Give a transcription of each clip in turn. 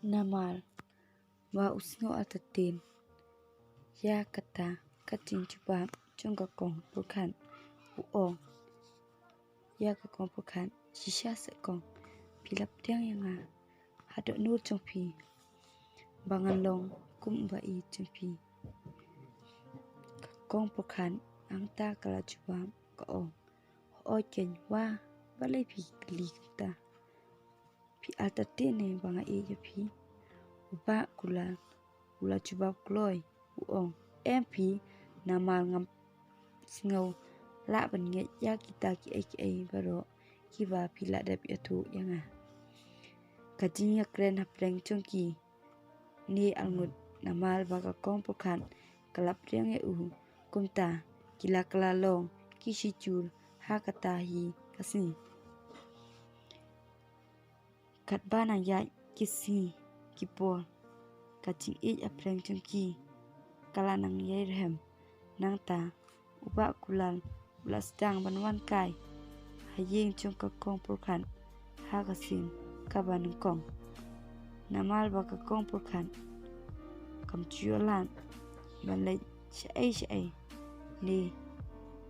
Namal wa usno atatin ya kata kating chubam chunga kong purkhan uong ya ka kong purkhan shisha se kong pilap tiang yanga hadok nur chongpi bangan long kum ba I chongpi kong purkhan angta kala chubam ka ong ho ken wa balai pi kli ta pi altatene banga I yapi uba kula chubab kloi uong MP namal ngam sngau la ban nge ya kita ki ai baro ki ba pila da pi atu yanga kajinya kren hapreng chongki ni alngut namal baga kong purkhan kalap riang e u kumta kila kala long ki shichur ha kata hi kasni katbana ya kisi kipol kaching I apreng chongki kala nang yai rehem nang ta uba kulal ulasdang banwan kai hayeng chong ka kong purkhan ha kasin kaban kong namal baka kong purkhan kam chualan banlai shai ni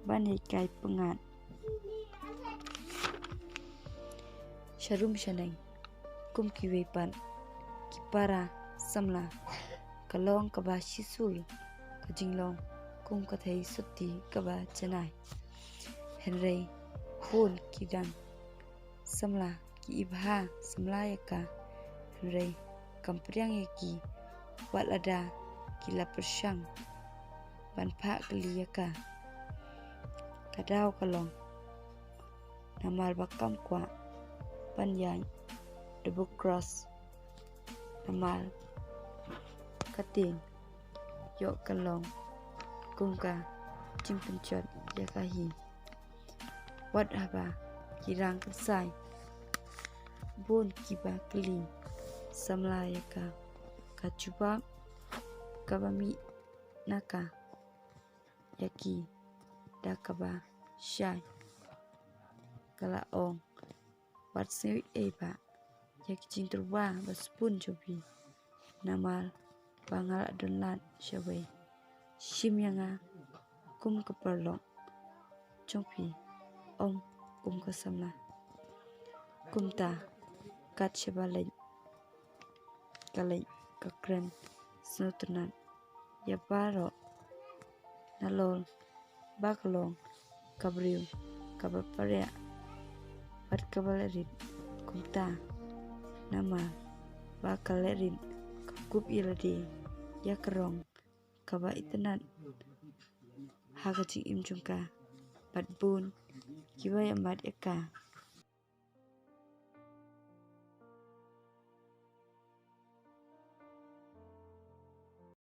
ban he kai pengat sharum shanai kum ki wepan kipara samla kalong kaba shisul kajinglong kum kathai sutti kaba chanai henrei phul kidang samla ki ibha samla yaka henrei kampriang yaki walada kila persyang banpha kliyaka kadau kalong namal bakam kwa panyai double cross namal kating yok kalong kumka chingpenchot yakahi wat haba kirang kasai bon kiba kli samla yaka kachuba kabami naka yaki dakaba shai kala ong wat sewi eba yaki cinturba baspun jobi namal bangal donlat shawe shim yanga kum kaparlong chongpi ong kum kasamla kumta kat shabalai kalai kakren snutunan yaparo nalol bakalong kabriu kabaparia bat kabalerin kumta namal bakalerin kakup ilade yakarong kaba itanan hagajing imjungka batbun kiwa yamat yaka